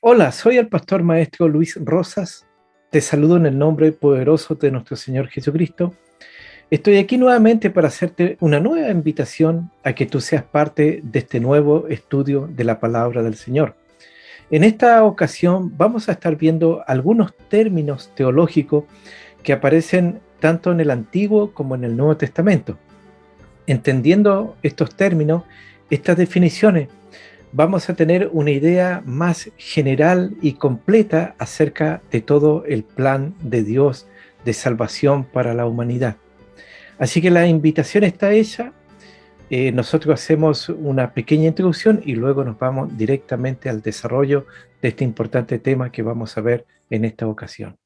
Hola, soy el pastor maestro Luis Rosas. Te saludo en el nombre poderoso de nuestro Señor Jesucristo. Estoy aquí nuevamente para hacerte una nueva invitación a que tú seas parte de este nuevo estudio de la palabra del Señor. En esta ocasión vamos a estar viendo algunos términos teológicos que aparecen tanto en el Antiguo como en el Nuevo Testamento. Entendiendo estos términos, estas definiciones, vamos a tener una idea más general y completa acerca de todo el plan de Dios de salvación para la humanidad. Así que la invitación está hecha. Nosotros hacemos una pequeña introducción y luego nos vamos directamente al desarrollo de este importante tema que vamos a ver en esta ocasión.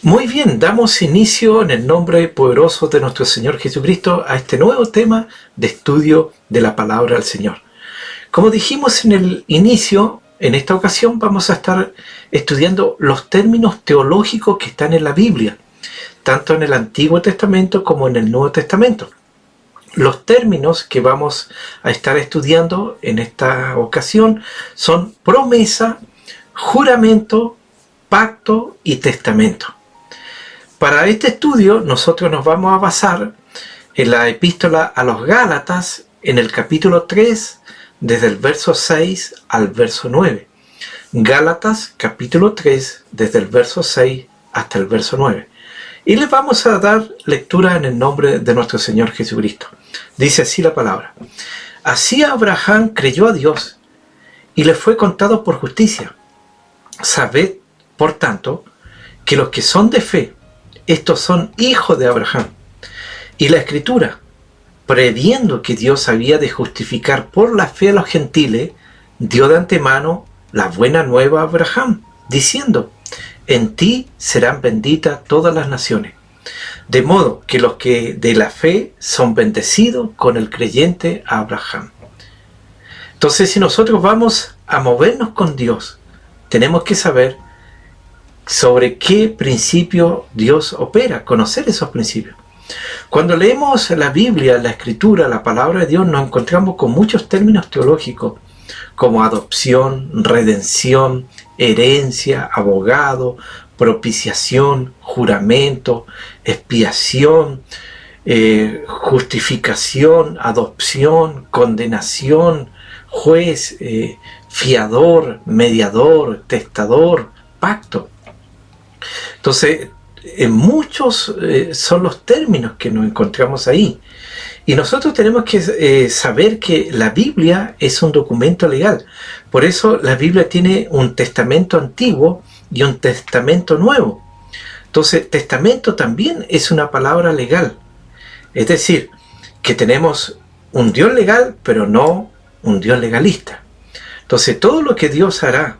Muy bien, damos inicio en el nombre poderoso de nuestro Señor Jesucristo a este nuevo tema de estudio de la palabra del Señor. Como dijimos en el inicio, en esta ocasión vamos a estar estudiando los términos teológicos que están en la Biblia, tanto en el Antiguo Testamento como en el Nuevo Testamento. Los términos que vamos a estar estudiando en esta ocasión son promesa, juramento, pacto y testamento. Para este estudio nosotros nos vamos a basar en la epístola a los Gálatas en el capítulo 3, desde el verso 6 al verso 9. Gálatas capítulo 3, desde el verso 6 hasta el verso 9. Y les vamos a dar lectura en el nombre de nuestro Señor Jesucristo. Dice así la palabra. Así Abraham creyó a Dios y le fue contado por justicia. Sabed, por tanto, que los que son de fe, estos son hijos de Abraham. Y la Escritura, previendo que Dios había de justificar por la fe a los gentiles, dio de antemano la buena nueva a Abraham, diciendo, en ti serán benditas todas las naciones. De modo que los que de la fe son bendecidos con el creyente Abraham. Entonces, si nosotros vamos a movernos con Dios, tenemos que saber sobre qué principio Dios opera, conocer esos principios. Cuando leemos la Biblia, la Escritura, la palabra de Dios, nos encontramos con muchos términos teológicos, como adopción, redención, herencia, abogado, propiciación, juramento, expiación, justificación, adopción, condenación, juez, fiador, mediador, testador, pacto. Entonces, muchos son los términos que nos encontramos ahí. Y nosotros tenemos que saber que la Biblia es un documento legal. Por eso la Biblia tiene un testamento antiguo y un testamento nuevo. Entonces, testamento también es una palabra legal. Es decir, que tenemos un Dios legal, pero no un Dios legalista. Entonces, todo lo que Dios hará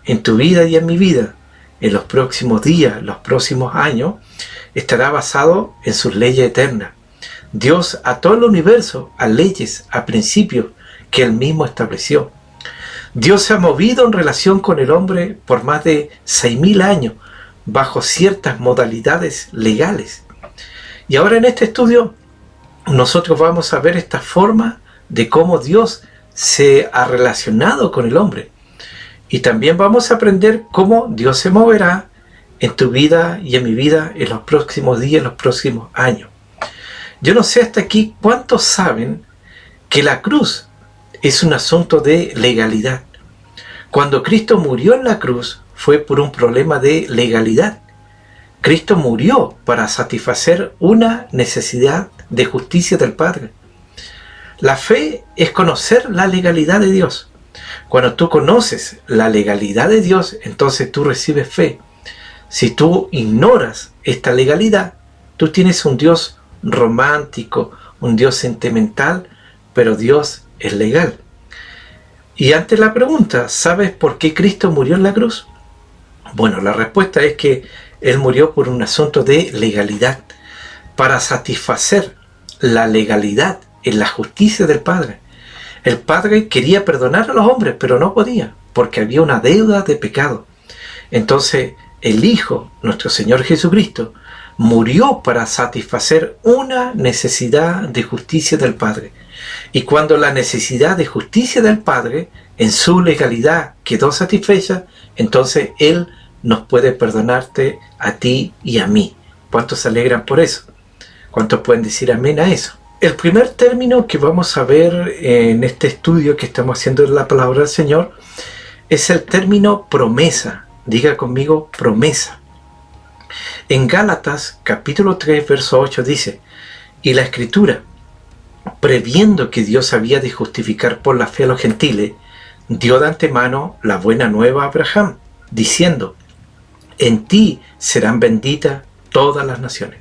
en tu vida y en mi vida, en los próximos días, los próximos años, estará basado en sus leyes eternas. Dios ató el universo a leyes, a principios que Él mismo estableció. Dios se ha movido en relación con el hombre por más de 6.000 años, bajo ciertas modalidades legales. Y ahora en este estudio, nosotros vamos a ver esta forma de cómo Dios se ha relacionado con el hombre. Y también vamos a aprender cómo Dios se moverá en tu vida y en mi vida en los próximos días, en los próximos años. Yo no sé hasta aquí cuántos saben que la cruz es un asunto de legalidad. Cuando Cristo murió en la cruz fue por un problema de legalidad. Cristo murió para satisfacer una necesidad de justicia del Padre. La fe es conocer la legalidad de Dios. Cuando tú conoces la legalidad de Dios, entonces tú recibes fe. Si tú ignoras esta legalidad, tú tienes un Dios romántico, un Dios sentimental, pero Dios es legal. Y ante la pregunta, ¿sabes por qué Cristo murió en la cruz? Bueno, la respuesta es que Él murió por un asunto de legalidad, para satisfacer la legalidad, en la justicia del Padre. El Padre quería perdonar a los hombres, pero no podía, porque había una deuda de pecado. Entonces el Hijo, nuestro Señor Jesucristo, murió para satisfacer una necesidad de justicia del Padre. Y cuando la necesidad de justicia del Padre, en su legalidad, quedó satisfecha, entonces Él nos puede perdonarte a ti y a mí. ¿Cuántos se alegran por eso? ¿Cuántos pueden decir amén a eso? El primer término que vamos a ver en este estudio que estamos haciendo de la palabra del Señor es el término promesa. Diga conmigo, promesa. En Gálatas capítulo 3 verso 8 dice: y la Escritura, previendo que Dios había de justificar por la fe a los gentiles, dio de antemano la buena nueva a Abraham, diciendo: en ti serán benditas todas las naciones.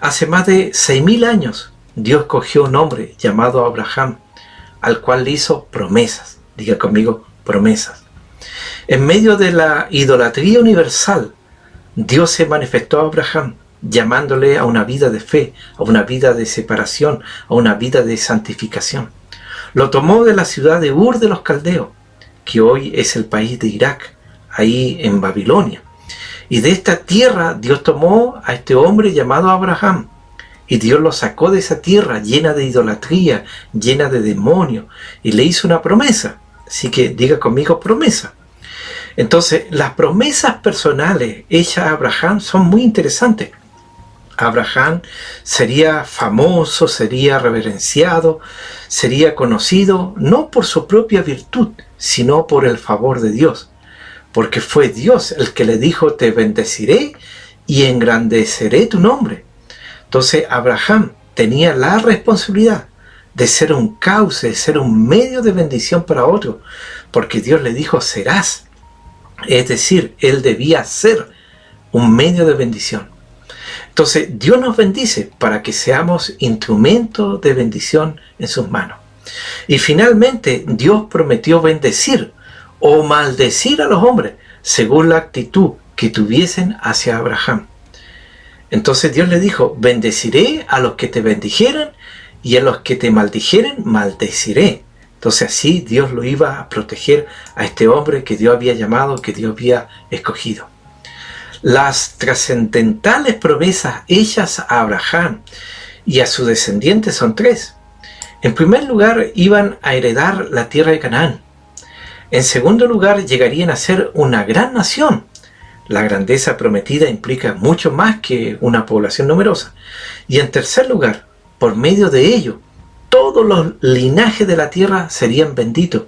Hace más de 6.000 años Dios cogió un hombre llamado Abraham, al cual le hizo promesas. Diga conmigo, promesas. En medio de la idolatría universal, Dios se manifestó a Abraham, llamándole a una vida de fe, a una vida de separación, a una vida de santificación. Lo tomó de la ciudad de Ur de los Caldeos, que hoy es el país de Irak, ahí en Babilonia. Y de esta tierra Dios tomó a este hombre llamado Abraham, y Dios lo sacó de esa tierra llena de idolatría, llena de demonios, y le hizo una promesa. Así que diga conmigo, promesa. Entonces, las promesas personales hechas a Abraham son muy interesantes. Abraham sería famoso, sería reverenciado, sería conocido no por su propia virtud, sino por el favor de Dios. Porque fue Dios el que le dijo: te bendeciré y engrandeceré tu nombre. Entonces Abraham tenía la responsabilidad de ser un cauce, de ser un medio de bendición para otro, porque Dios le dijo: serás. Es decir, él debía ser un medio de bendición. Entonces Dios nos bendice para que seamos instrumentos de bendición en sus manos. Y finalmente Dios prometió bendecir o maldecir a los hombres según la actitud que tuviesen hacia Abraham. Entonces Dios le dijo: bendeciré a los que te bendijeren y a los que te maldijeren maldeciré. Entonces así Dios lo iba a proteger a este hombre que Dios había llamado, que Dios había escogido. Las trascendentales promesas hechas a Abraham y a sus descendientes son tres. En primer lugar, iban a heredar la tierra de Canaán. En segundo lugar, llegarían a ser una gran nación. La grandeza prometida implica mucho más que una población numerosa. Y en tercer lugar, por medio de ello, todos los linajes de la tierra serían benditos.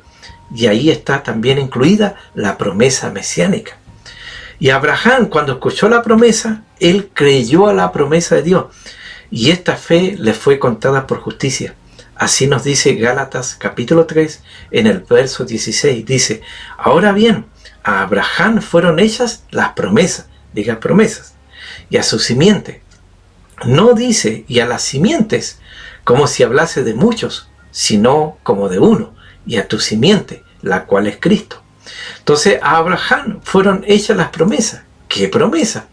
Y ahí está también incluida la promesa mesiánica. Y Abraham, cuando escuchó la promesa, él creyó a la promesa de Dios. Y esta fe le fue contada por justicia. Así nos dice Gálatas capítulo 3 en el verso 16. Dice: ahora bien, a Abraham fueron hechas las promesas. Diga promesas. Y a su simiente. No dice y a las simientes, como si hablase de muchos, sino como de uno. Y a tu simiente, la cual es Cristo. Entonces a Abraham fueron hechas las promesas. ¿Qué promesa?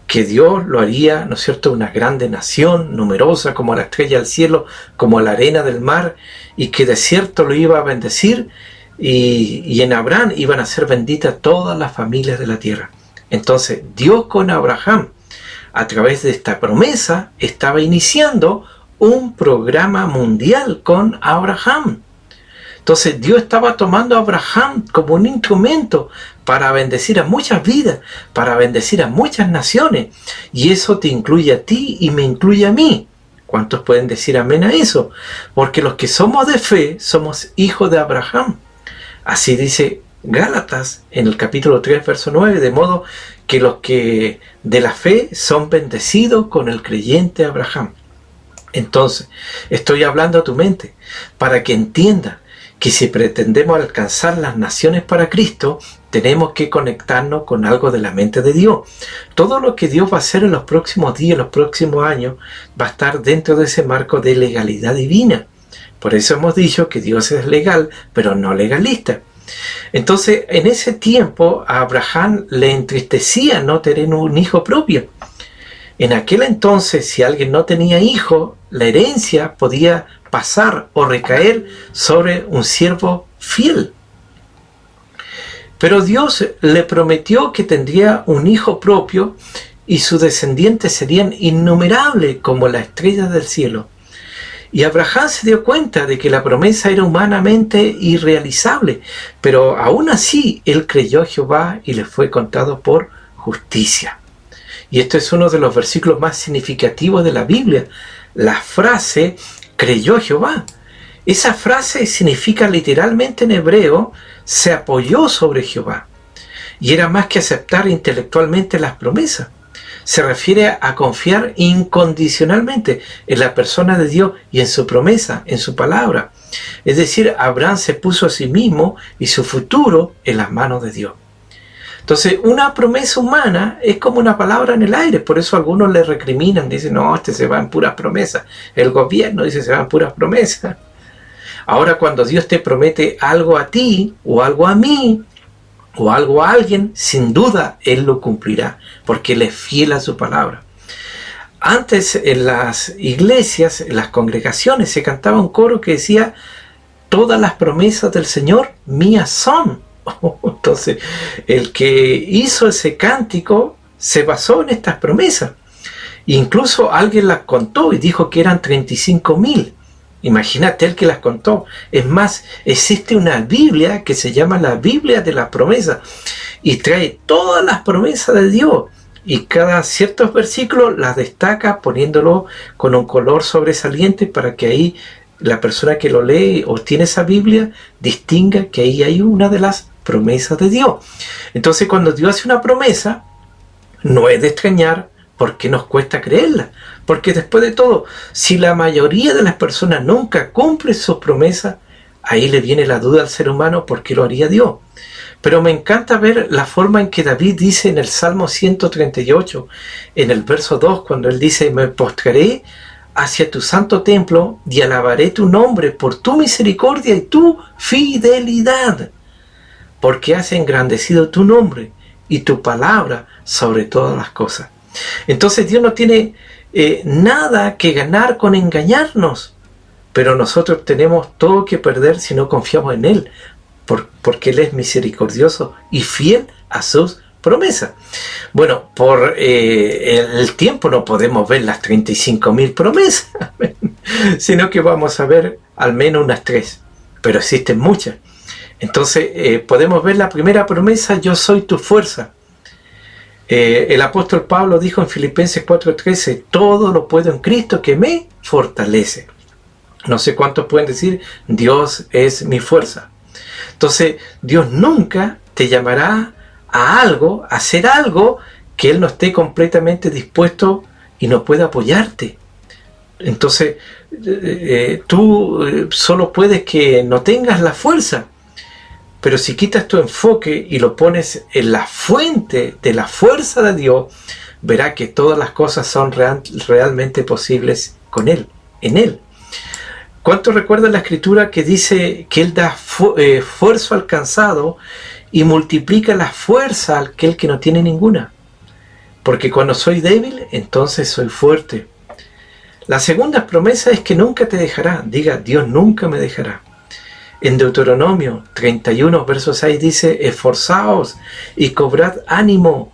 Que Dios lo haría, ¿no es cierto?, una grande nación, numerosa como la estrella del cielo, como la arena del mar, y que de cierto lo iba a bendecir, y en Abraham iban a ser benditas todas las familias de la tierra. Entonces Dios con Abraham, a través de esta promesa, estaba iniciando un programa mundial con Abraham. Entonces Dios estaba tomando a Abraham como un instrumento para bendecir a muchas vidas, para bendecir a muchas naciones. Y eso te incluye a ti y me incluye a mí. ¿Cuántos pueden decir amén a eso? Porque los que somos de fe somos hijos de Abraham. Así dice Gálatas en el capítulo 3, verso 9, de modo que los que de la fe son bendecidos con el creyente Abraham. Entonces, estoy hablando a tu mente para que entienda que si pretendemos alcanzar las naciones para Cristo, tenemos que conectarnos con algo de la mente de Dios. Todo lo que Dios va a hacer en los próximos días, los próximos años, va a estar dentro de ese marco de legalidad divina. Por eso hemos dicho que Dios es legal, pero no legalista. Entonces, en ese tiempo, a Abraham le entristecía no tener un hijo propio. En aquel entonces, si alguien no tenía hijo, la herencia podía pasar o recaer sobre un siervo fiel. Pero Dios le prometió que tendría un hijo propio y sus descendientes serían innumerables como las estrellas del cielo. Y Abraham se dio cuenta de que la promesa era humanamente irrealizable, pero aún así él creyó a Jehová y le fue contado por justicia. Y esto es uno de los versículos más significativos de la Biblia. La frase creyó a Jehová. Esa frase significa literalmente en hebreo se apoyó sobre Jehová. Y era más que aceptar intelectualmente las promesas. Se refiere a confiar incondicionalmente en la persona de Dios y en su promesa, en su palabra. Es decir, Abraham se puso a sí mismo y su futuro en las manos de Dios. Entonces, una promesa humana es como una palabra en el aire. Por eso algunos le recriminan, dicen, no, se va en puras promesas. El gobierno dice, se va en puras promesas. Ahora, cuando Dios te promete algo a ti, o algo a mí, o algo a alguien, sin duda Él lo cumplirá, porque Él es fiel a su palabra. Antes, en las iglesias, en las congregaciones, se cantaba un coro que decía, todas las promesas del Señor mías son. Entonces, el que hizo ese cántico se basó en estas promesas. Incluso alguien las contó y dijo que eran 35.000. Imagínate el que las contó. Es más, existe una Biblia que se llama la Biblia de las promesas y trae todas las promesas de Dios. Y cada ciertos versículos las destaca poniéndolo con un color sobresaliente para que ahí la persona que lo lee o tiene esa Biblia distinga que ahí hay una de las promesas de Dios. Entonces, cuando Dios hace una promesa, no es de extrañar por qué nos cuesta creerla. Porque después de todo, si la mayoría de las personas nunca cumple sus promesas, ahí le viene la duda al ser humano por qué lo haría Dios. Pero me encanta ver la forma en que David dice en el Salmo 138, en el verso 2, cuando él dice, me postraré hacia tu santo templo y alabaré tu nombre por tu misericordia y tu fidelidad, porque has engrandecido tu nombre y tu palabra sobre todas las cosas. Entonces Dios no tiene nada que ganar con engañarnos, pero nosotros tenemos todo que perder si no confiamos en Él, porque Él es misericordioso y fiel a sus promesas. Bueno, por el tiempo no podemos ver las 35.000 promesas, sino que vamos a ver al menos unas 3, pero existen muchas. Entonces podemos ver la primera promesa, yo soy tu fuerza. El apóstol Pablo dijo en Filipenses 4:13, todo lo puedo en Cristo que me fortalece. No sé cuántos pueden decir, Dios es mi fuerza. Entonces, Dios nunca te llamará a algo, a hacer algo que Él no esté completamente dispuesto y no pueda apoyarte. Entonces, tú solo puedes que no tengas la fuerza. Pero si quitas tu enfoque y lo pones en la fuente de la fuerza de Dios, verás que todas las cosas son realmente posibles con Él, en Él. ¿Cuántos recuerdan la escritura que dice que Él da esfuerzo al cansado y multiplica la fuerza a aquel que no tiene ninguna? Porque cuando soy débil, entonces soy fuerte. La segunda promesa es que nunca te dejará. Diga, Dios nunca me dejará. En Deuteronomio 31, verso 6 dice, esforzaos y cobrad ánimo,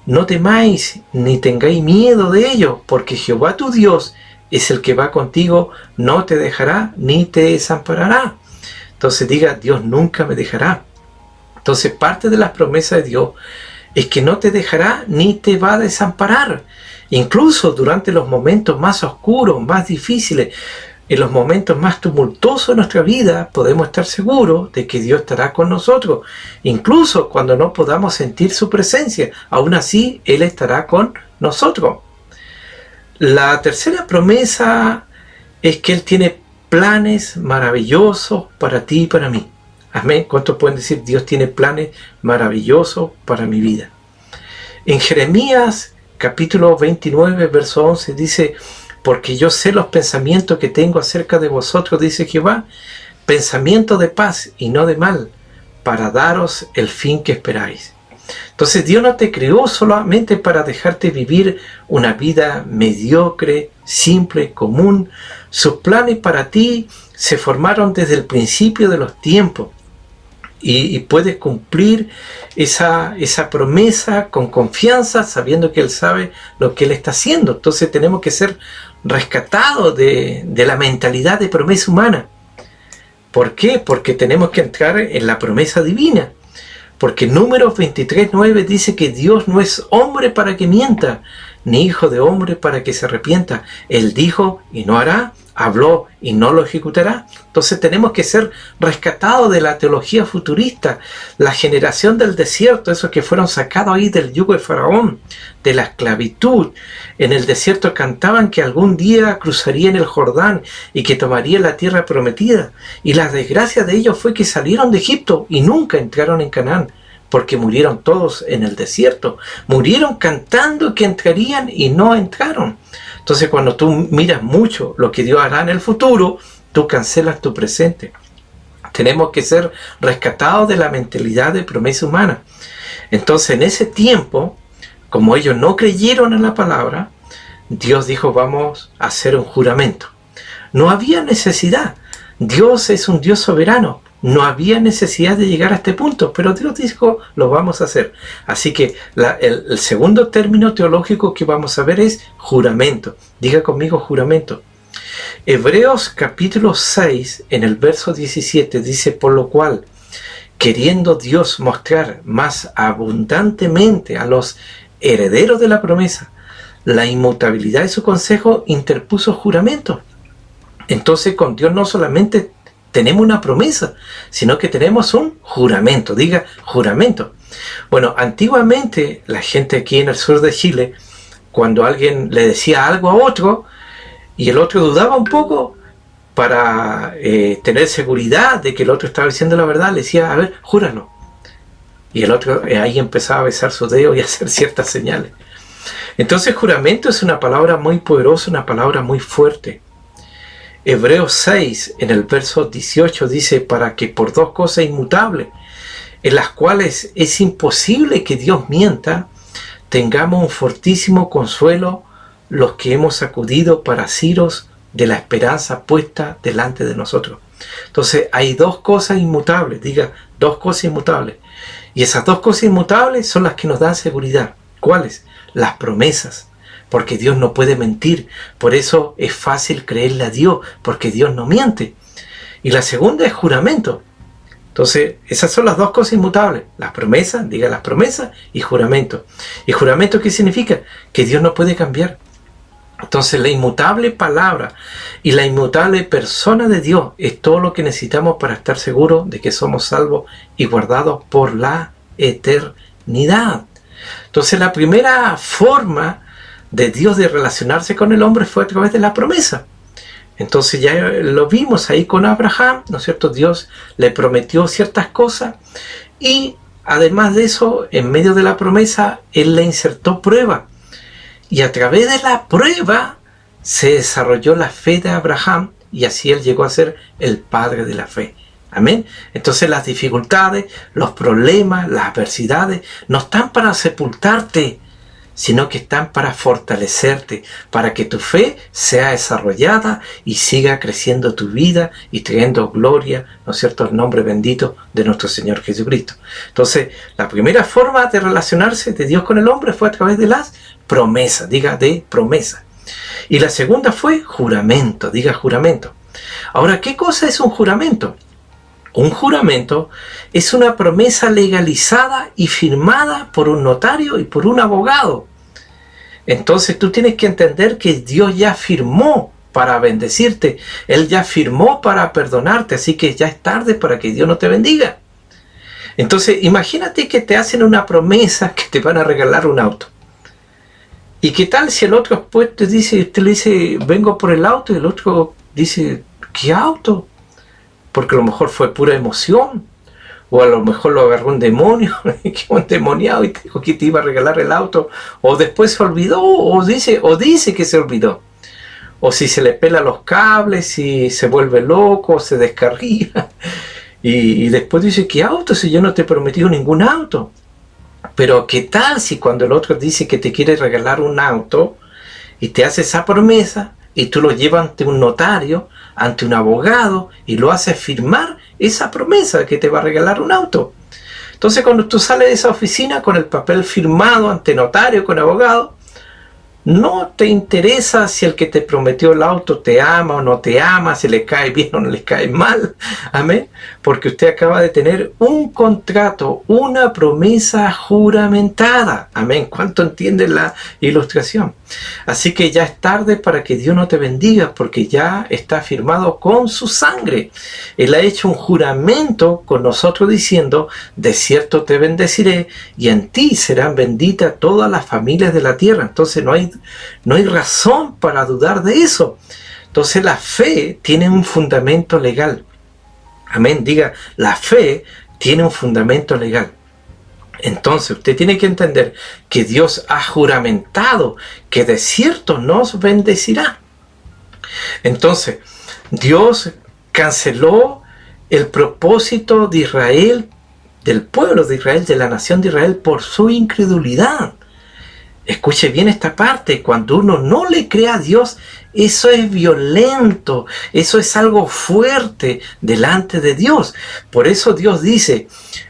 no temáis ni tengáis miedo de ello, porque Jehová tu Dios es el que va contigo, no te dejará ni te desamparará. Entonces diga, Dios nunca me dejará. Entonces parte de las promesas de Dios es que no te dejará ni te va a desamparar. Incluso durante los momentos más oscuros, más difíciles, en los momentos más tumultuosos de nuestra vida, podemos estar seguros de que Dios estará con nosotros. Incluso cuando no podamos sentir su presencia, aún así Él estará con nosotros. La tercera promesa es que Él tiene planes maravillosos para ti y para mí. Amén. ¿Cuántos pueden decir, Dios tiene planes maravillosos para mi vida? En Jeremías capítulo 29, verso 11 dice, porque yo sé los pensamientos que tengo acerca de vosotros, dice Jehová, pensamientos de paz y no de mal, para daros el fin que esperáis. Entonces Dios no te creó solamente para dejarte vivir una vida mediocre, simple, común. Sus planes para ti se formaron desde el principio de los tiempos. Y puedes cumplir esa promesa con confianza, sabiendo que Él sabe lo que Él está haciendo. Entonces tenemos que ser rescatados de la mentalidad de promesa humana. ¿Por qué? Porque tenemos que entrar en la promesa divina. Porque Números 23:9 dice que Dios no es hombre para que mienta, ni hijo de hombre para que se arrepienta. Él dijo y no hará, habló y no lo ejecutará. Entonces tenemos que ser rescatados de la teología futurista, la generación del desierto, esos que fueron sacados ahí del yugo de Faraón, de la esclavitud. En el desierto cantaban que algún día cruzarían el Jordán y que tomarían la tierra prometida. Y la desgracia de ellos fue que salieron de Egipto y nunca entraron en Canaán, porque murieron todos en el desierto. Murieron cantando que entrarían y no entraron. Entonces cuando tú miras mucho lo que Dios hará en el futuro, tú cancelas tu presente. Tenemos que ser rescatados de la mentalidad de promesa humana. Entonces en ese tiempo, como ellos no creyeron en la palabra, Dios dijo, vamos a hacer un juramento. No había necesidad. Dios es un Dios soberano. No había necesidad de llegar a este punto, pero Dios dijo, lo vamos a hacer. Así que el segundo término teológico que vamos a ver es juramento. Diga conmigo juramento. Hebreos capítulo 6, en el verso 17, dice, por lo cual, queriendo Dios mostrar más abundantemente a los herederos de la promesa la inmutabilidad de su consejo, interpuso juramento. Entonces con Dios no solamente tenemos una promesa, sino que tenemos un juramento. Diga juramento. Bueno, antiguamente la gente aquí en el sur de Chile, cuando alguien le decía algo a otro y el otro dudaba un poco, para tener seguridad de que el otro estaba diciendo la verdad, le decía, a ver, júralo. Y el otro ahí empezaba a besar su dedo y a hacer ciertas señales. Entonces juramento es una palabra muy poderosa, una palabra muy fuerte. Hebreos 6, en el verso 18, dice, para que por dos cosas inmutables, en las cuales es imposible que Dios mienta, tengamos un fortísimo consuelo los que hemos acudido para asiros de la esperanza puesta delante de nosotros. Entonces hay dos cosas inmutables, diga, dos cosas inmutables. Y esas dos cosas inmutables son las que nos dan seguridad. ¿Cuáles? Las promesas. Porque Dios no puede mentir. Por eso es fácil creerle a Dios, porque Dios no miente. Y la segunda es juramento. Entonces, esas son las dos cosas inmutables. Las promesas, diga las promesas, y juramento. ¿Y juramento qué significa? Que Dios no puede cambiar. Entonces, la inmutable palabra y la inmutable persona de Dios es todo lo que necesitamos para estar seguros de que somos salvos y guardados por la eternidad. Entonces, la primera forma de Dios de relacionarse con el hombre fue a través de la promesa. Entonces ya lo vimos ahí con Abraham, ¿no es cierto? Dios le prometió ciertas cosas y además de eso, en medio de la promesa, Él le insertó prueba. Y a través de la prueba se desarrolló la fe de Abraham y así él llegó a ser el padre de la fe. Amén. Entonces las dificultades, los problemas, las adversidades no están para sepultarte, sino que están para fortalecerte, para que tu fe sea desarrollada y siga creciendo tu vida y trayendo gloria, ¿no es cierto?, al nombre bendito de nuestro Señor Jesucristo. Entonces, la primera forma de relacionarse de Dios con el hombre fue a través de las promesas, diga de promesa. Y la segunda fue juramento, diga juramento. Ahora, ¿qué cosa es un juramento? Un juramento es una promesa legalizada y firmada por un notario y por un abogado. Entonces tú tienes que entender que Dios ya firmó para bendecirte. Él ya firmó para perdonarte, así que ya es tarde para que Dios no te bendiga. Entonces imagínate que te hacen una promesa que te van a regalar un auto. ¿Y qué tal si el otro después te dice, usted le dice, vengo por el auto, y el otro dice, ¿qué auto? Porque a lo mejor fue pura emoción, o a lo mejor lo agarró un demonio, que un endemoniado y te dijo que te iba a regalar el auto, o después se olvidó, o dice que se olvidó, o si se le pela los cables, si se vuelve loco, se descarría, y después dice, ¿qué auto? Si yo no te he prometido ningún auto. Pero ¿qué tal si cuando el otro dice que te quiere regalar un auto y te hace esa promesa y tú lo llevas ante un notario, ante un abogado y lo haces firmar esa promesa de que te va a regalar un auto? Entonces cuando tú sales de esa oficina con el papel firmado ante notario, con abogado, no te interesa si el que te prometió el auto te ama o no te ama, si le cae bien o no le cae mal. Amén. Porque usted acaba de tener un contrato, una promesa juramentada. Amén. ¿Cuánto entiende la ilustración? Así que ya es tarde para que Dios no te bendiga, porque ya está firmado con su sangre. Él ha hecho un juramento con nosotros diciendo: de cierto te bendeciré y en ti serán benditas todas las familias de la tierra. Entonces no hay razón para dudar de eso. Entonces la fe tiene un fundamento legal. Amén. Diga, la fe tiene un fundamento legal. Entonces usted tiene que entender que Dios ha juramentado que de cierto nos bendecirá. Entonces Dios canceló el propósito de Israel, del pueblo de Israel, de la nación de Israel, por su incredulidad. Escuche bien esta parte: cuando uno no le cree a Dios, eso es violento, eso es algo fuerte delante de Dios. Por eso Dios dice: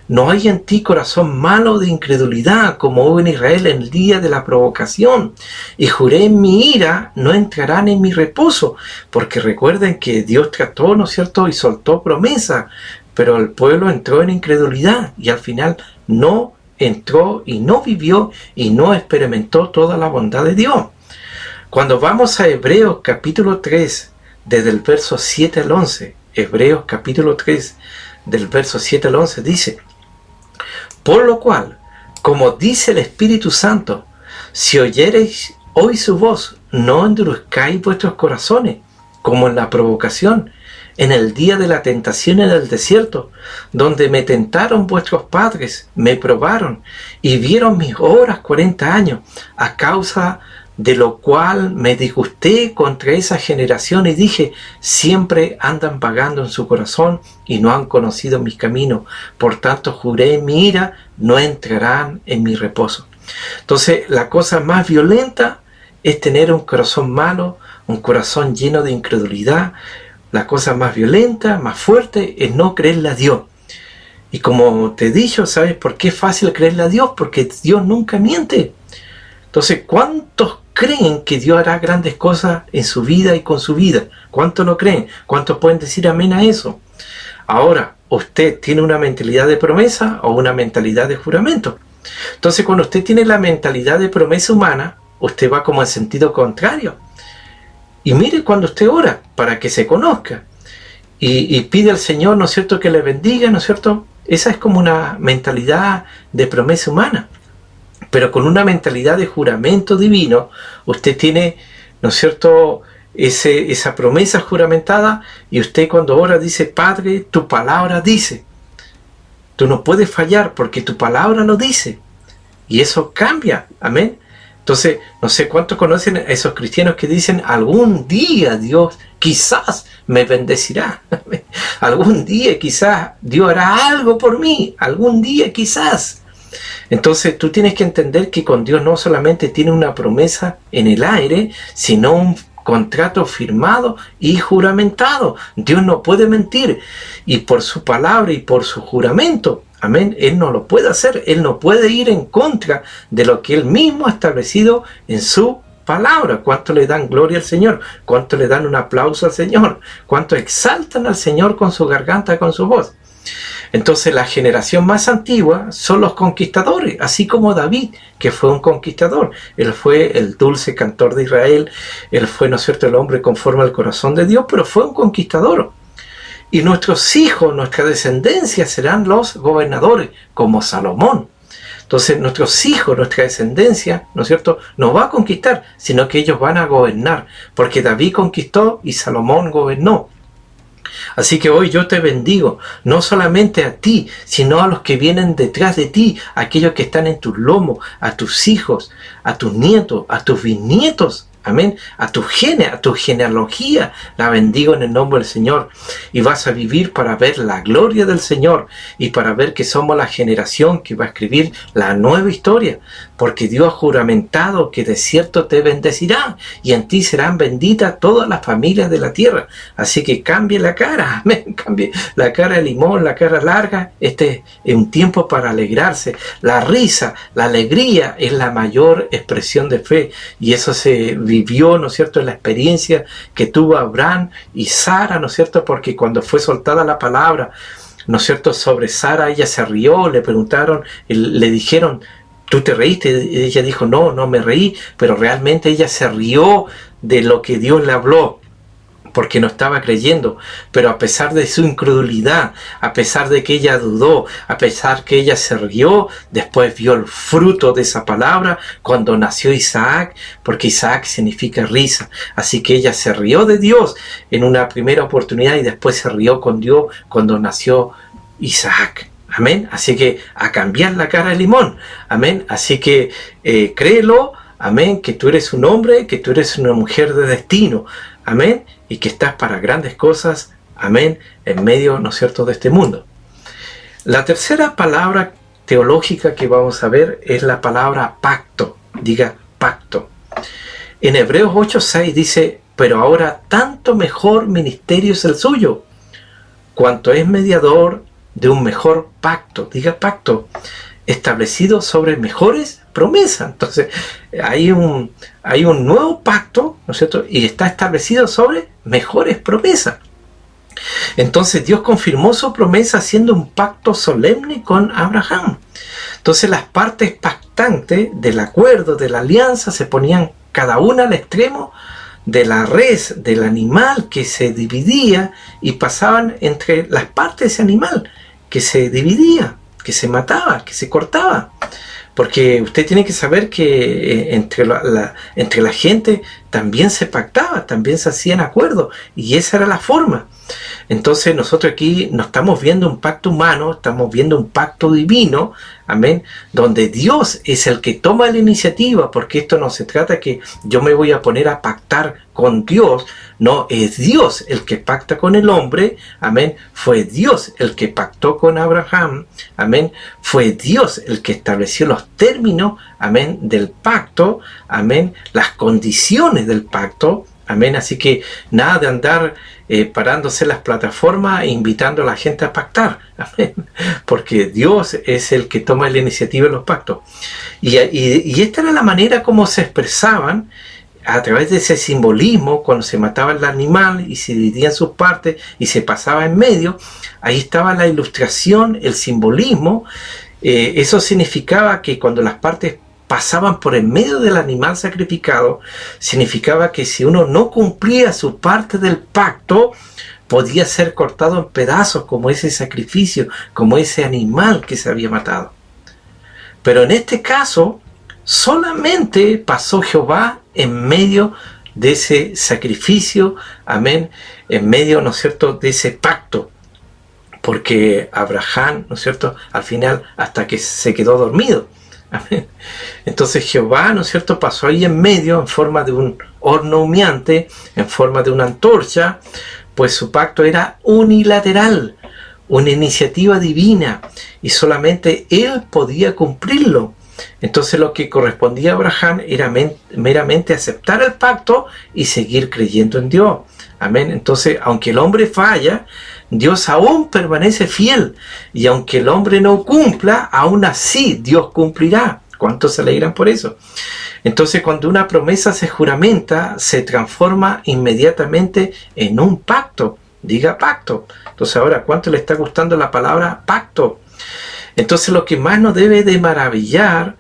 no hay en ti corazón malo de incredulidad, como hubo en Israel en el día de la provocación. Y juré en mi ira, no entrarán en mi reposo. Porque recuerden que Dios trató, ¿no es cierto?, y soltó promesa, pero el pueblo entró en incredulidad y al final no entró y no vivió y no experimentó toda la bondad de Dios. Cuando vamos a Hebreos capítulo 3, desde el verso 7 al 11, Hebreos capítulo 3, del verso 7 al 11, dice: por lo cual, como dice el Espíritu Santo, si oyereis hoy su voz, no endurezcáis vuestros corazones, como en la provocación, en el día de la tentación en el desierto, donde me tentaron vuestros padres, me probaron y vieron mis obras 40 años, a causa de lo cual me disgusté contra esa generación y dije: siempre andan vagando en su corazón y no han conocido mis caminos. Por tanto juré en mi ira, no entrarán en mi reposo. Entonces la cosa más violenta es tener un corazón malo, un corazón lleno de incredulidad. La cosa más violenta, más fuerte, es no creerle a Dios. Y como te he dicho, ¿sabes por qué es fácil creerle a Dios? Porque Dios nunca miente. Entonces, ¿cuántos creen que Dios hará grandes cosas en su vida y con su vida? ¿Cuántos lo creen? ¿Cuántos pueden decir amén a eso? Ahora, ¿usted tiene una mentalidad de promesa o una mentalidad de juramento? Entonces, cuando usted tiene la mentalidad de promesa humana, usted va como en sentido contrario. Y mire cuando usted ora, para que se conozca, y pide al Señor, ¿no es cierto?, que le bendiga, ¿no es cierto? Esa es como una mentalidad de promesa humana. Pero con una mentalidad de juramento divino, usted tiene, ¿no es cierto?, esa promesa juramentada, y usted cuando ora dice: Padre, tu palabra dice. Tú no puedes fallar porque tu palabra lo dice. Y eso cambia, amén. Entonces, no sé cuántos conocen a esos cristianos que dicen: algún día Dios quizás me bendecirá. Algún día quizás Dios hará algo por mí. Algún día quizás. Entonces tú tienes que entender que con Dios no solamente tiene una promesa en el aire, sino un contrato firmado y juramentado. Dios no puede mentir. Y por su palabra y por su juramento, amén, Él no lo puede hacer. Él no puede ir en contra de lo que Él mismo ha establecido en su palabra. ¿Cuánto le dan gloria al Señor? ¿Cuánto le dan un aplauso al Señor? ¿Cuánto exaltan al Señor con su garganta, con su voz? Entonces la generación más antigua son los conquistadores, así como David, que fue un conquistador. Él fue el dulce cantor de Israel, él fue, ¿no es cierto?, el hombre conforme al corazón de Dios, pero fue un conquistador. Y nuestros hijos, nuestra descendencia serán los gobernadores, como Salomón. Entonces nuestros hijos, nuestra descendencia, ¿no es cierto?, no va a conquistar, sino que ellos van a gobernar, porque David conquistó y Salomón gobernó. Así que hoy yo te bendigo, no solamente a ti, sino a los que vienen detrás de ti, aquellos que están en tus lomos, a tus hijos, a tus nietos, a tus bisnietos. Amén. A tu genealogía la bendigo en el nombre del Señor. Y vas a vivir para ver la gloria del Señor y para ver que somos la generación que va a escribir la nueva historia. Porque Dios ha juramentado que de cierto te bendecirá y en ti serán benditas todas las familias de la tierra. Así que cambie la cara. Amén. Cambie la cara de limón, la cara larga. Este es un tiempo para alegrarse. La risa, la alegría es la mayor expresión de fe. Y eso se vivió, ¿no es cierto?, en la experiencia que tuvo Abraham y Sara, ¿no es cierto?, porque cuando fue soltada la palabra, ¿no es cierto?, sobre Sara, ella se rió, le preguntaron, le dijeron, ¿tú te reíste? Y ella dijo, no me reí, pero realmente ella se rió de lo que Dios le habló, porque no estaba creyendo. Pero a pesar de su incredulidad, a pesar de que ella dudó, a pesar que ella se rió, después vio el fruto de esa palabra cuando nació Isaac, porque Isaac significa risa. Así que ella se rió de Dios en una primera oportunidad y después se rió con Dios cuando nació Isaac. Amén. Así que a cambiar la cara de limón. Amén. Así que créelo. Amén. Que tú eres un hombre, que tú eres una mujer de destino. Amén. Y que estás para grandes cosas, amén, en medio, ¿no es cierto?, de este mundo. La tercera palabra teológica que vamos a ver es la palabra pacto. Diga pacto. En Hebreos 8:6 dice, pero ahora tanto mejor ministerio es el suyo, cuanto es mediador de un mejor pacto. Diga pacto. Establecido sobre mejores promesas. Entonces, hay un nuevo pacto, ¿no es cierto? Y está establecido sobre mejores promesas. Entonces, Dios confirmó su promesa haciendo un pacto solemne con Abraham. Entonces, las partes pactantes del acuerdo, de la alianza, se ponían cada una al extremo de la res, del animal que se dividía y pasaban entre las partes de ese animal que se dividía, que se mataba, que se cortaba. Porque usted tiene que saber que entre la gente también se pactaba, también se hacían acuerdos, y esa era la forma. Entonces nosotros aquí no estamos viendo un pacto humano, estamos viendo un pacto divino, amén, donde Dios es el que toma la iniciativa, porque esto no se trata que yo me voy a poner a pactar con Dios, no, es Dios el que pacta con el hombre, amén, fue Dios el que pactó con Abraham, amén, fue Dios el que estableció los términos, amén, del pacto, amén, las condiciones del pacto, amén, así que nada de andar parándose en las plataformas e invitando a la gente a pactar, amén, porque Dios es el que toma la iniciativa en los pactos. Y esta era la manera como se expresaban a través de ese simbolismo, cuando se mataba el animal y se dividía en sus partes y se pasaba en medio. Ahí estaba la ilustración, el simbolismo. Eso significaba que cuando las partes pasaban por en medio del animal sacrificado, significaba que si uno no cumplía su parte del pacto, podía ser cortado en pedazos, como ese sacrificio, como ese animal que se había matado. Pero en este caso, solamente pasó Jehová en medio de ese sacrificio, amén, en medio, ¿no es cierto?, de ese pacto, porque Abraham, ¿no es cierto?, al final hasta que se quedó dormido. Amén. Entonces Jehová, ¿no es cierto?, pasó ahí en medio en forma de un horno humeante, en forma de una antorcha, pues su pacto era unilateral, una iniciativa divina, y solamente él podía cumplirlo. Entonces lo que correspondía a Abraham era meramente aceptar el pacto y seguir creyendo en Dios. Amén. Entonces, aunque el hombre falla, Dios aún permanece fiel. Y aunque el hombre no cumpla, aún así Dios cumplirá. ¿Cuántos se alegran por eso? Entonces, cuando una promesa se juramenta, se transforma inmediatamente en un pacto. Diga pacto. Entonces, ahora, ¿cuánto le está gustando la palabra pacto? Entonces, lo que más nos debe de maravillar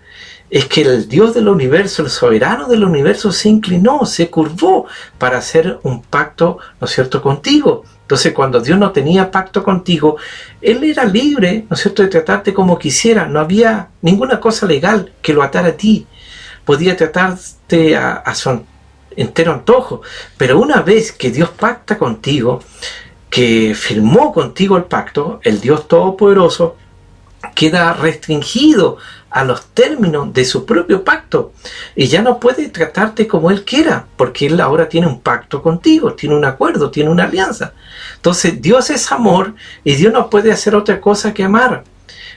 es que el Dios del universo, el soberano del universo, se inclinó, se curvó para hacer un pacto, ¿no es cierto?, contigo. Entonces, cuando Dios no tenía pacto contigo, Él era libre, ¿no es cierto?, de tratarte como quisiera. No había ninguna cosa legal que lo atara a ti. Podía tratarte a su entero antojo. Pero una vez que Dios pacta contigo, que firmó contigo el pacto, el Dios Todopoderoso, queda restringido a los términos de su propio pacto y ya no puede tratarte como él quiera, porque él ahora tiene un pacto contigo, tiene un acuerdo, tiene una alianza. Entonces Dios es amor y Dios no puede hacer otra cosa que amar.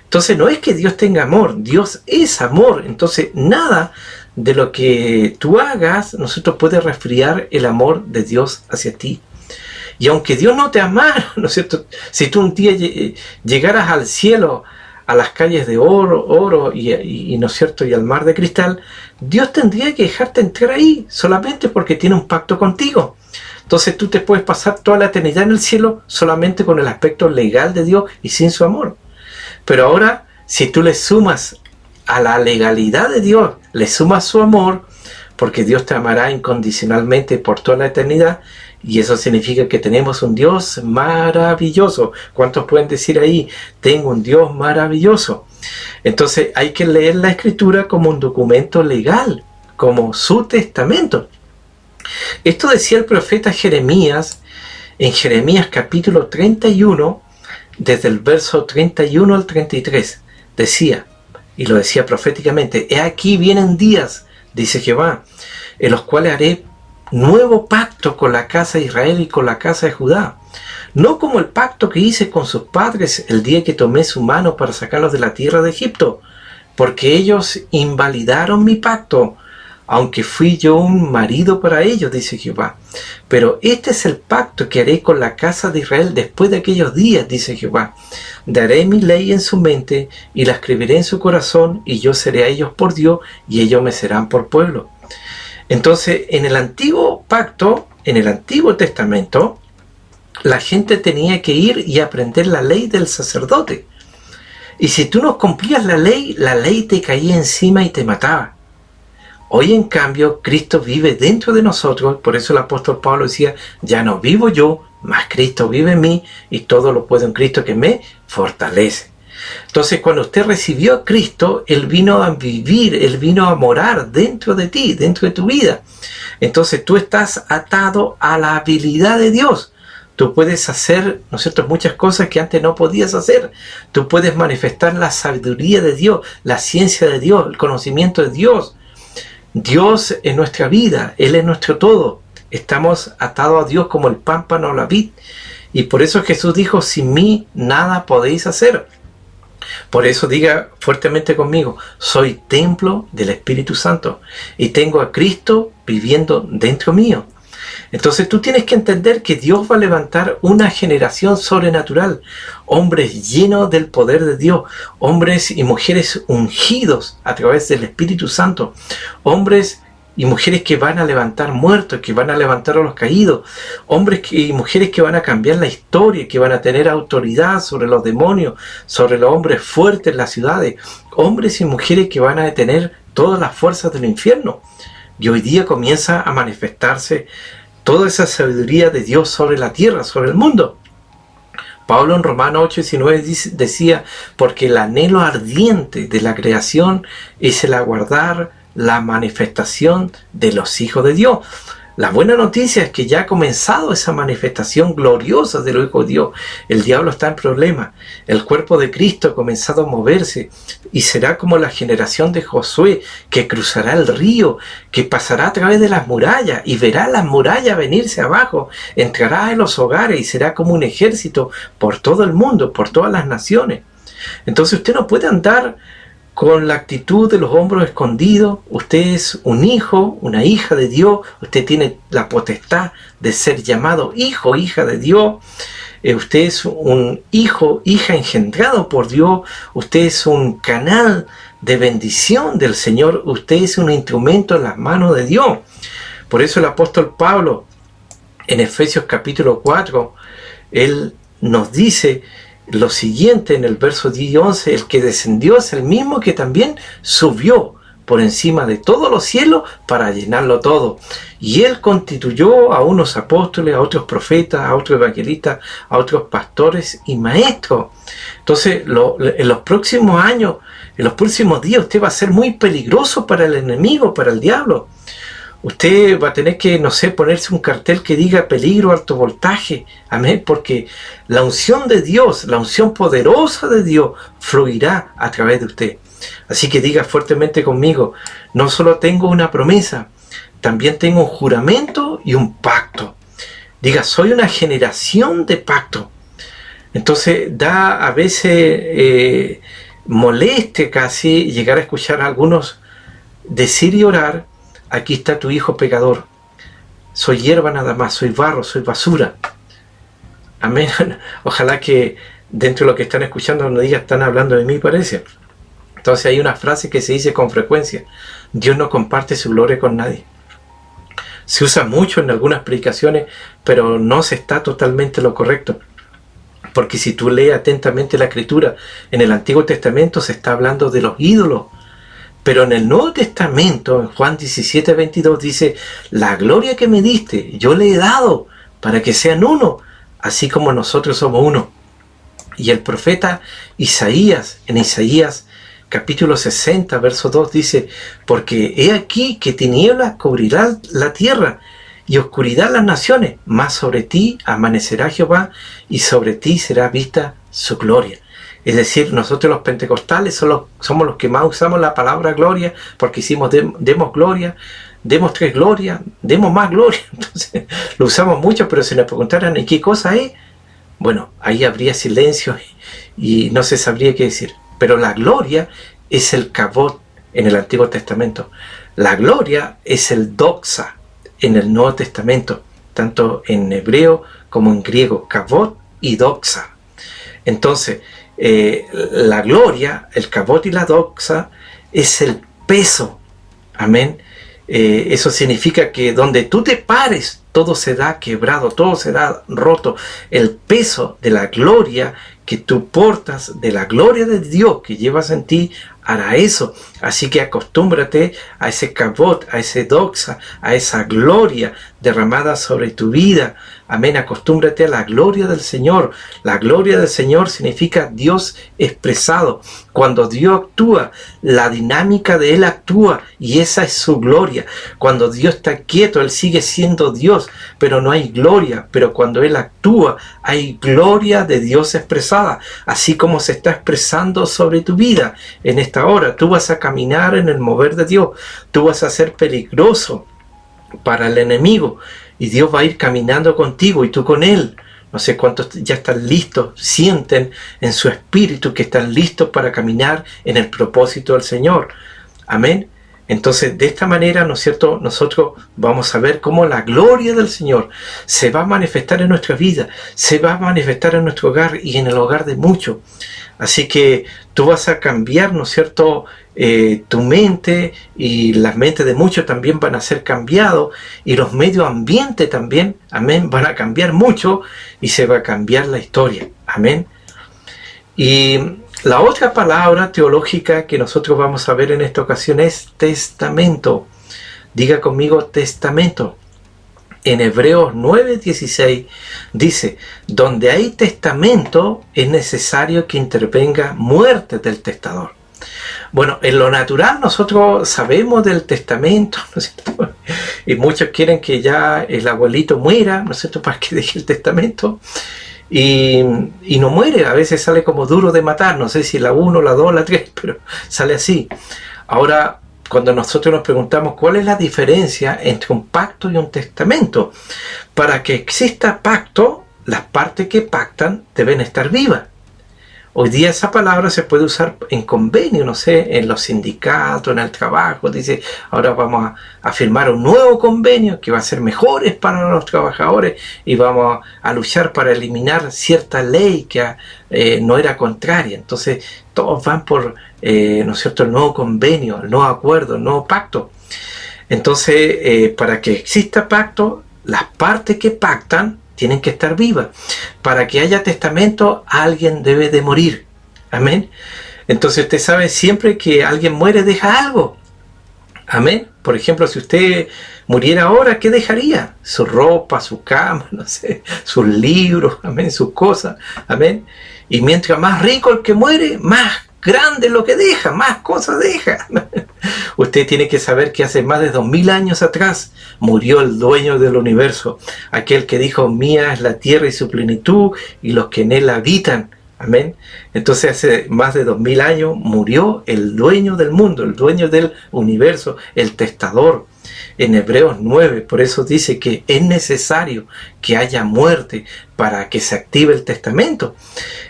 Entonces no es que Dios tenga amor, Dios es amor. Entonces nada de lo que tú hagas, nosotros puede resfriar el amor de Dios hacia ti. Y aunque Dios no te amara, ¿no es cierto? Si tú un día llegaras al cielo, a las calles de oro y ¿no es cierto? Y al mar de cristal, Dios tendría que dejarte entrar ahí solamente porque tiene un pacto contigo. Entonces tú te puedes pasar toda la eternidad en el cielo solamente con el aspecto legal de Dios y sin su amor. Pero ahora, si tú le sumas a la legalidad de Dios, le sumas su amor, porque Dios te amará incondicionalmente por toda la eternidad, y eso significa que tenemos un Dios maravilloso. ¿Cuántos pueden decir ahí? Tengo un Dios maravilloso. Entonces hay que leer la Escritura como un documento legal, como su testamento. Esto decía el profeta Jeremías, en Jeremías capítulo 31, desde el verso 31 al 33. Decía, y lo decía proféticamente: he aquí vienen días, dice Jehová, en los cuales haré nuevo pacto con la casa de Israel y con la casa de Judá, no como el pacto que hice con sus padres el día que tomé su mano para sacarlos de la tierra de Egipto, porque ellos invalidaron mi pacto, aunque fui yo un marido para ellos, dice Jehová. Pero este es el pacto que haré con la casa de Israel después de aquellos días, dice Jehová. Daré mi ley en su mente y la escribiré en su corazón, y yo seré a ellos por Dios y ellos me serán por pueblo. Entonces, en el antiguo pacto, en el Antiguo Testamento, la gente tenía que ir y aprender la ley del sacerdote. Y si tú no cumplías la ley te caía encima y te mataba. Hoy, en cambio, Cristo vive dentro de nosotros. Por eso el apóstol Pablo decía: ya no vivo yo, mas Cristo vive en mí, y todo lo puedo en Cristo que me fortalece. Entonces, cuando usted recibió a Cristo, Él vino a vivir, Él vino a morar dentro de ti, dentro de tu vida. Entonces tú estás atado a la habilidad de Dios. Tú puedes hacer, ¿no es cierto?, muchas cosas que antes no podías hacer. Tú puedes manifestar la sabiduría de Dios, la ciencia de Dios, el conocimiento de Dios. Dios es nuestra vida, Él es nuestro todo. Estamos atados a Dios como el pámpano a la vid. Y por eso Jesús dijo: sin mí nada podéis hacer. Por eso diga fuertemente conmigo: soy templo del Espíritu Santo y tengo a Cristo viviendo dentro mío. Entonces tú tienes que entender que Dios va a levantar una generación sobrenatural, hombres llenos del poder de Dios, hombres y mujeres ungidos a través del Espíritu Santo, hombres y mujeres que van a levantar muertos, que van a levantar a los caídos, hombres y mujeres que van a cambiar la historia, que van a tener autoridad sobre los demonios, sobre los hombres fuertes en las ciudades, hombres y mujeres que van a detener todas las fuerzas del infierno. Y hoy día comienza a manifestarse toda esa sabiduría de Dios sobre la tierra, sobre el mundo. Pablo en Romanos 8:19 decía: porque el anhelo ardiente de la creación es el aguardar la manifestación de los hijos de Dios. La buena noticia es que ya ha comenzado esa manifestación gloriosa de los hijos de Dios. El diablo está en problema. El cuerpo de Cristo ha comenzado a moverse y será como la generación de Josué, que cruzará el río, que pasará a través de las murallas y verá las murallas venirse abajo, entrará en los hogares y será como un ejército por todo el mundo, por todas las naciones. Entonces usted no puede andar con la actitud de los hombros escondidos. Usted es un hijo, una hija de Dios. Usted tiene la potestad de ser llamado hijo, hija de Dios. Usted es un hijo, hija engendrado por Dios. Usted es un canal de bendición del Señor. Usted es un instrumento en las manos de Dios. Por eso el apóstol Pablo, en Efesios capítulo 4, él nos dice lo siguiente en el verso 10 y 11: el que descendió es el mismo que también subió por encima de todos los cielos para llenarlo todo. Y él constituyó a unos apóstoles, a otros profetas, a otros evangelistas, a otros pastores y maestros. Entonces, en los próximos años, en los próximos días, usted va a ser muy peligroso para el enemigo, para el diablo. Usted va a tener que, no sé, ponerse un cartel que diga peligro alto voltaje. Amén. Porque la unción de Dios, la unción poderosa de Dios, fluirá a través de usted. Así que diga fuertemente conmigo, no solo tengo una promesa, también tengo un juramento y un pacto. Diga, soy una generación de pacto. Entonces da a veces moleste casi llegar a escuchar a algunos decir y orar, aquí está tu hijo pecador, soy hierba nada más, soy barro, soy basura. Amén. Ojalá que dentro de lo que están escuchando no digan, están hablando de mí, parece. Entonces hay una frase que se dice con frecuencia, Dios no comparte su gloria con nadie. Se usa mucho en algunas predicaciones, pero no se está totalmente lo correcto. Porque si tú lees atentamente la Escritura, en el Antiguo Testamento se está hablando de los ídolos. Pero en el Nuevo Testamento, en Juan 17, 22, dice, la gloria que me diste, yo le he dado para que sean uno, así como nosotros somos uno. Y el profeta Isaías, en Isaías capítulo 60, verso 2, dice, porque he aquí que tinieblas cubrirá la tierra, y oscuridad las naciones, mas sobre ti amanecerá Jehová, y sobre ti será vista su gloria. Es decir, nosotros los pentecostales somos los que más usamos la palabra gloria, porque hicimos demos gloria, demos tres glorias, demos más gloria. Entonces lo usamos mucho, pero si nos preguntaran ¿y qué cosa es? Bueno, ahí habría silencio y no se sabría qué decir. Pero la gloria es el kavod en el Antiguo Testamento. La gloria es el doxa en el Nuevo Testamento, tanto en hebreo como en griego, kavod y doxa. Entonces, la gloria, el kavod y la doxa es el peso. Amén. Eso significa que donde tú te pares, todo será quebrado, todo será roto. El peso de la gloria que tú portas, de la gloria de Dios que llevas en ti, hará eso. Así que acostúmbrate a ese kavod, a ese doxa, a esa gloria derramada sobre tu vida. Amén, acostúmbrate a la gloria del Señor. La gloria del Señor significa Dios expresado. Cuando Dios actúa, la dinámica de Él actúa y esa es su gloria. Cuando Dios está quieto, Él sigue siendo Dios, pero no hay gloria. Pero cuando Él actúa, hay gloria de Dios expresada. Así como se está expresando sobre tu vida en esta hora. Tú vas a caminar en el mover de Dios. Tú vas a ser peligroso para el enemigo. Y Dios va a ir caminando contigo y tú con Él. No sé cuántos ya están listos, sienten en su espíritu que están listos para caminar en el propósito del Señor. Amén. Entonces, de esta manera, ¿no es cierto?, nosotros vamos a ver cómo la gloria del Señor se va a manifestar en nuestra vida, se va a manifestar en nuestro hogar y en el hogar de muchos. Así que tú vas a cambiar, ¿no es cierto?, tu mente, y las mentes de muchos también van a ser cambiados, y los medios ambientes también, amén, van a cambiar mucho y se va a cambiar la historia. Amén. Y la otra palabra teológica que nosotros vamos a ver en esta ocasión es testamento. Diga conmigo testamento. En Hebreos 9:16 dice, donde hay testamento es necesario que intervenga muerte del testador. Bueno, en lo natural nosotros sabemos del testamento, ¿no es cierto? Y muchos quieren que ya el abuelito muera, ¿no es cierto?, para que deje el testamento. Y no muere, a veces sale como duro de matar, no sé si la 1, la 2, la 3, pero sale así. Ahora, cuando nosotros nos preguntamos cuál es la diferencia entre un pacto y un testamento, para que exista pacto, las partes que pactan deben estar vivas. Hoy día esa palabra se puede usar en convenio, no sé, en los sindicatos, en el trabajo. Dice, ahora vamos a firmar un nuevo convenio que va a ser mejores para los trabajadores y vamos a luchar para eliminar cierta ley que no era contraria. Entonces, todos van por, ¿no es cierto?, el nuevo convenio, el nuevo acuerdo, el nuevo pacto. Entonces, para que exista pacto, las partes que pactan tienen que estar vivas. Para que haya testamento, alguien debe de morir. Amén. Entonces usted sabe, siempre que alguien muere, deja algo. Amén. Por ejemplo, si usted muriera ahora, ¿qué dejaría? Su ropa, su cama, no sé, sus libros, amén, sus cosas. Amén. Y mientras más rico el que muere, más grande lo que deja, más cosas deja. Usted tiene que saber que hace más de 2000 años atrás murió el dueño del universo, aquel que dijo: mía es la tierra y su plenitud y los que en él habitan. Amén. Entonces hace más de 2000 años murió el dueño del mundo, el dueño del universo, el testador. En Hebreos 9, por eso dice que es necesario que haya muerte para que se active el testamento.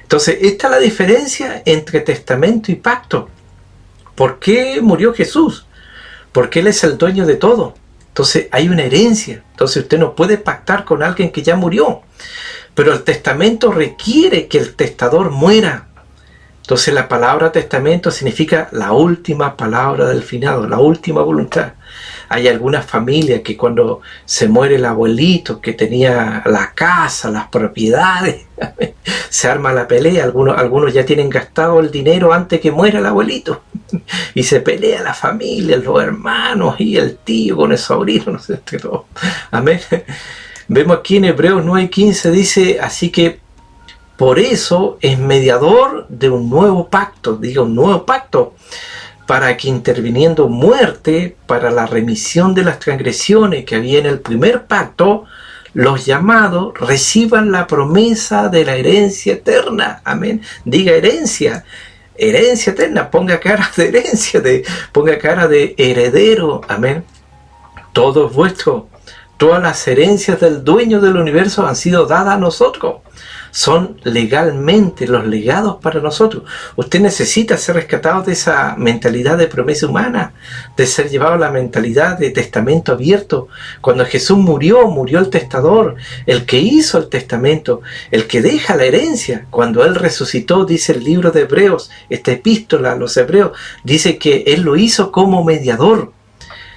Entonces, esta es la diferencia entre testamento y pacto. ¿Por qué murió Jesús? Porque Él es el dueño de todo. Entonces, hay una herencia. Entonces, usted no puede pactar con alguien que ya murió. Pero el testamento requiere que el testador muera. Entonces, la palabra testamento significa la última palabra del finado, la última voluntad. Hay algunas familias que cuando se muere el abuelito, que tenía la casa, las propiedades, se arma la pelea. Algunos ya tienen gastado el dinero antes que muera el abuelito. Y se pelea la familia, los hermanos y el tío con el sobrino, no sé, entre todo. Amén. Vemos aquí en Hebreos 9:15 dice: así que por eso es mediador de un nuevo pacto, un nuevo pacto, para que interviniendo muerte para la remisión de las transgresiones que había en el primer pacto, los llamados reciban la promesa de la herencia eterna. Amén. Diga herencia. Herencia eterna. Ponga cara de herencia. Ponga cara de heredero. Amén. Todo es vuestro. Todas las herencias del dueño del universo han sido dadas a nosotros. Son legalmente los legados para nosotros. Usted necesita ser rescatado de esa mentalidad de promesa humana, de ser llevado a la mentalidad de testamento abierto. Cuando Jesús murió el testador, el que hizo el testamento, el que deja la herencia. Cuando Él resucitó, dice el libro de Hebreos, esta epístola a los Hebreos, dice que Él lo hizo como mediador.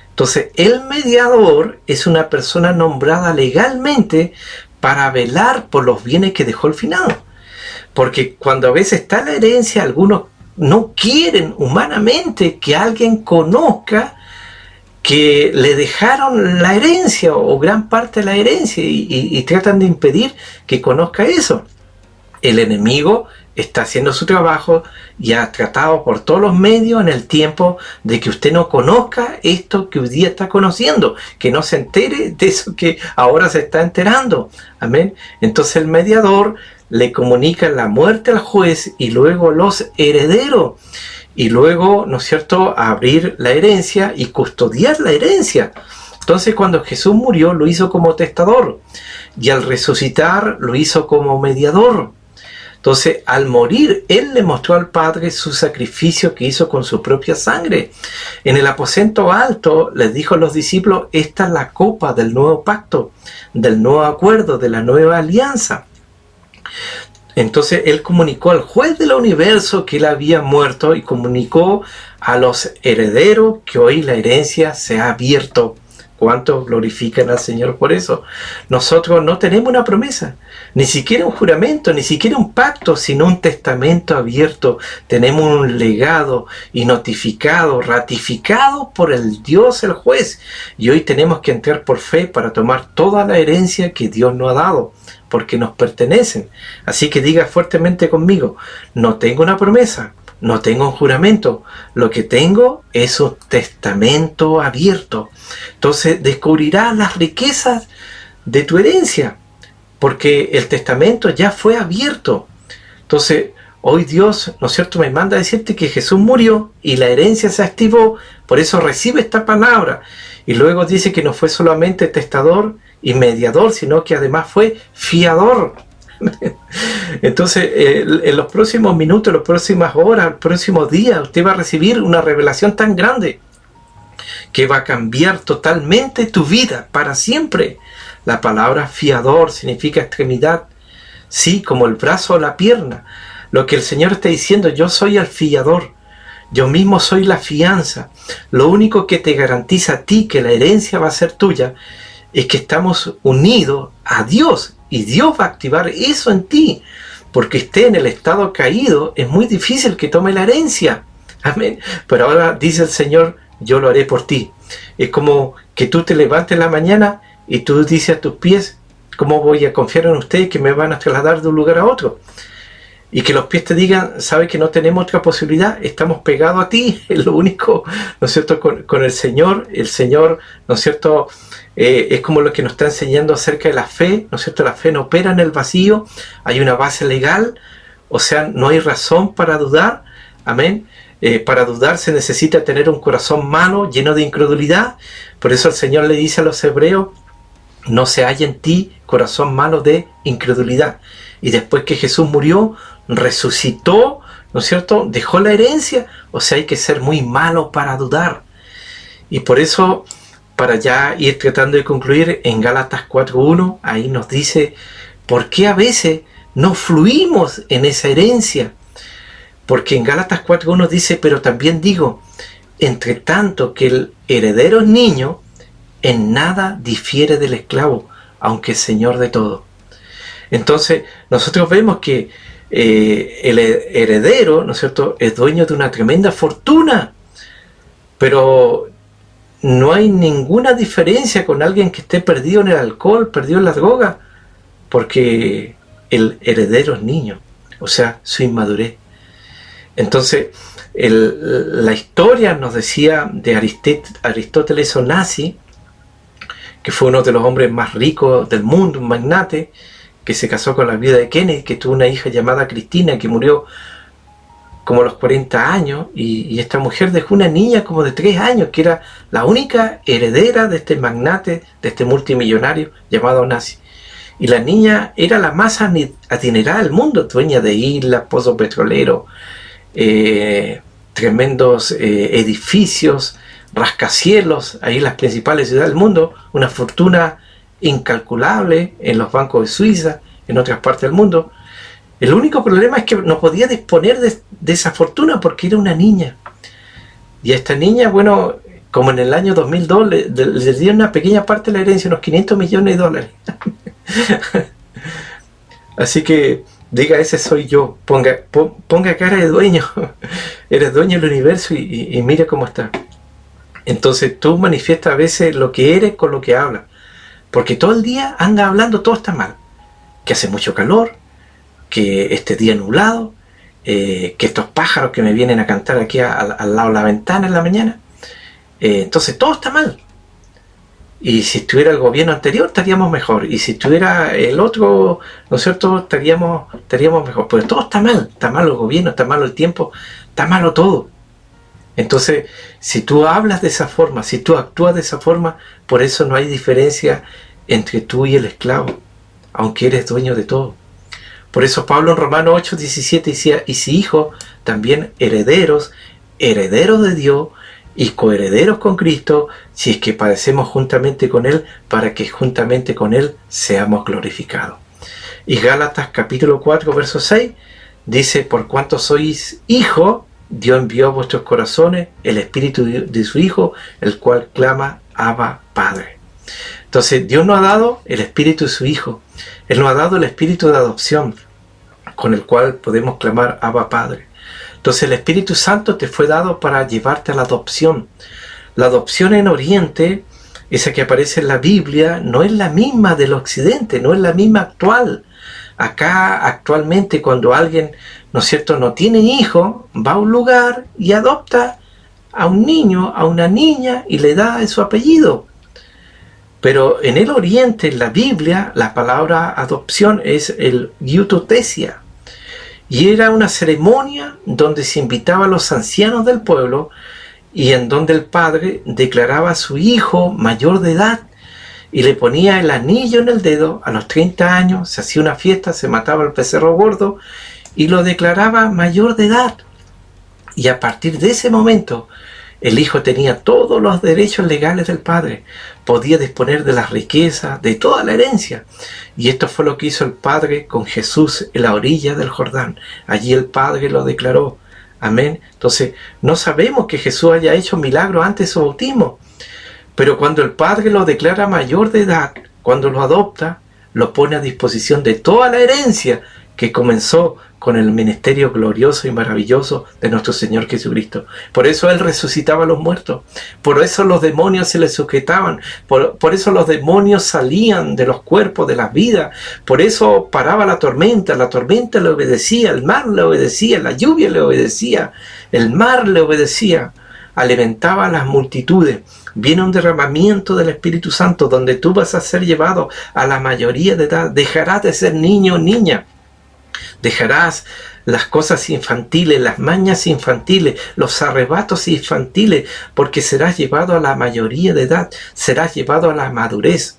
Entonces, el mediador es una persona nombrada legalmente para velar por los bienes que dejó el finado. Porque cuando a veces está la herencia, algunos no quieren humanamente que alguien conozca que le dejaron la herencia o gran parte de la herencia y tratan de impedir que conozca eso. El enemigo está haciendo su trabajo y ha tratado por todos los medios en el tiempo de que usted no conozca esto que hoy día está conociendo, que no se entere de eso que ahora se está enterando. Amén. Entonces el mediador le comunica la muerte al juez y luego los herederos. Y luego, ¿no es cierto?, abrir la herencia y custodiar la herencia. Entonces cuando Jesús murió lo hizo como testador y al resucitar lo hizo como mediador. Entonces, al morir, Él le mostró al Padre su sacrificio que hizo con su propia sangre. En el aposento alto les dijo a los discípulos: esta es la copa del nuevo pacto, del nuevo acuerdo, de la nueva alianza. Entonces, Él comunicó al juez del universo que Él había muerto y comunicó a los herederos que hoy la herencia se ha abierto. ¿Cuántos glorifican al Señor por eso? Nosotros no tenemos una promesa, ni siquiera un juramento, ni siquiera un pacto, sino un testamento abierto. Tenemos un legado y notificado, ratificado por el Dios, el juez. Y hoy tenemos que entrar por fe para tomar toda la herencia que Dios nos ha dado, porque nos pertenecen. Así que diga fuertemente conmigo: no tengo una promesa, no tengo un juramento, lo que tengo es un testamento abierto. Entonces descubrirás las riquezas de tu herencia, porque el testamento ya fue abierto. Entonces hoy Dios, ¿no es cierto?, me manda a decirte que Jesús murió y la herencia se activó, por eso recibe esta palabra. Y luego dice que no fue solamente testador y mediador, sino que además fue fiador. Entonces, en los próximos minutos, las próximas horas, los próximos días, usted va a recibir una revelación tan grande que va a cambiar totalmente tu vida para siempre. La palabra fiador significa extremidad, sí, como el brazo o la pierna. Lo que el Señor está diciendo: yo soy el fiador, yo mismo soy la fianza. Lo único que te garantiza a ti que la herencia va a ser tuya es que estamos unidos a Dios. Y Dios va a activar eso en ti, porque esté en el estado caído, es muy difícil que tome la herencia. Amén. Pero ahora dice el Señor: yo lo haré por ti. Es como que tú te levantes en la mañana y tú dices a tus pies: ¿cómo voy a confiar en ustedes que me van a trasladar de un lugar a otro? y que los pies te digan, sabes que no tenemos otra posibilidad, estamos pegados a ti, es lo único, ¿no es cierto?, con el Señor, ¿no es cierto?, es como lo que nos está enseñando acerca de la fe, ¿no es cierto?, la fe no opera en el vacío, hay una base legal, o sea, no hay razón para dudar, amén. Para dudar se necesita tener un corazón malo, lleno de incredulidad. Por eso el Señor le dice a los hebreos, no se halla en ti corazón malo de incredulidad. Y después que Jesús murió, resucitó, ¿no es cierto?, dejó la herencia. O sea, hay que ser muy malo para dudar. Y por eso, para ya ir tratando de concluir, en Gálatas 4:1, ahí nos dice, ¿por qué a veces no fluimos en esa herencia? Porque en Gálatas 4:1 dice, pero también digo, entre tanto que el heredero es niño, en nada difiere del esclavo, aunque es señor de todo. Entonces, nosotros vemos que el heredero, ¿no es cierto?, es dueño de una tremenda fortuna, pero no hay ninguna diferencia con alguien que esté perdido en el alcohol, perdido en la droga, porque el heredero es niño, o sea, su inmadurez. Entonces, la historia nos decía de Aristóteles Onassis, que fue uno de los hombres más ricos del mundo, un magnate, que se casó con la viuda de Kennedy, que tuvo una hija llamada Cristina, que murió como a los 40 años, y esta mujer dejó una niña como de 3 años, que era la única heredera de este magnate, de este multimillonario llamado Onassis. Y la niña era la más adinerada del mundo, dueña de islas, pozos petroleros, tremendos edificios, rascacielos, ahí en las principales ciudades del mundo, una fortuna incalculable en los bancos de Suiza, en otras partes del mundo. El único problema es que no podía disponer de esa fortuna porque era una niña. Y a esta niña, bueno, como en el año 2002, le dieron una pequeña parte de la herencia, unos $500 millones. Así que diga, ese soy yo, ponga cara de dueño, eres dueño del universo y mire cómo está. Entonces tú manifiestas a veces lo que eres con lo que hablas, porque todo el día anda hablando, todo está mal, que hace mucho calor, que este día nublado, que estos pájaros que me vienen a cantar aquí al lado de la ventana en la mañana, entonces todo está mal. Y si estuviera el gobierno anterior estaríamos mejor, y si estuviera el otro, ¿no es cierto?, estaríamos mejor. Pero todo está malo el gobierno, está malo el tiempo, está malo todo. Entonces, si tú hablas de esa forma, si tú actúas de esa forma, por eso no hay diferencia entre tú y el esclavo, aunque eres dueño de todo. Por eso Pablo en Romanos 8:17 decía, y si hijos, también herederos de Dios, y coherederos con Cristo, si es que padecemos juntamente con Él, para que juntamente con Él seamos glorificados. Y Gálatas capítulo 4, verso 6, dice, por cuanto sois hijos, Dios envió a vuestros corazones el Espíritu de su Hijo, el cual clama, Abba, Padre. Entonces, Dios nos ha dado el Espíritu de su Hijo. Él nos ha dado el Espíritu de adopción, con el cual podemos clamar, Abba, Padre. Entonces el Espíritu Santo te fue dado para llevarte a la adopción. La adopción en Oriente, esa que aparece en la Biblia, no es la misma del Occidente, no es la misma actual. Acá actualmente cuando alguien, ¿no es cierto?, no tiene hijo, va a un lugar y adopta a un niño, a una niña y le da su apellido. Pero en el Oriente, en la Biblia, la palabra adopción es el iutotesia. Y era una ceremonia donde se invitaba a los ancianos del pueblo y en donde el padre declaraba a su hijo mayor de edad y le ponía el anillo en el dedo. A los 30 años se hacía una fiesta, se mataba el becerro gordo y lo declaraba mayor de edad. Y a partir de ese momento el hijo tenía todos los derechos legales del padre, podía disponer de las riquezas, de toda la herencia. Y esto fue lo que hizo el Padre con Jesús en la orilla del Jordán. Allí el Padre lo declaró. Amén. Entonces, no sabemos que Jesús haya hecho milagros antes de su bautismo. Pero cuando el Padre lo declara mayor de edad, cuando lo adopta, lo pone a disposición de toda la herencia que comenzó con el ministerio glorioso y maravilloso de nuestro Señor Jesucristo. Por eso Él resucitaba a los muertos, por eso los demonios se le sujetaban, por eso los demonios salían de los cuerpos, de las vidas, por eso paraba la tormenta le obedecía, el mar le obedecía, la lluvia le obedecía, el mar le obedecía, alimentaba a las multitudes. Viene un derramamiento del Espíritu Santo donde tú vas a ser llevado a la mayoría de edad. Dejarás de ser niño o niña. Dejarás las cosas infantiles, las mañas infantiles, los arrebatos infantiles, porque serás llevado a la mayoría de edad. Serás llevado a la madurez.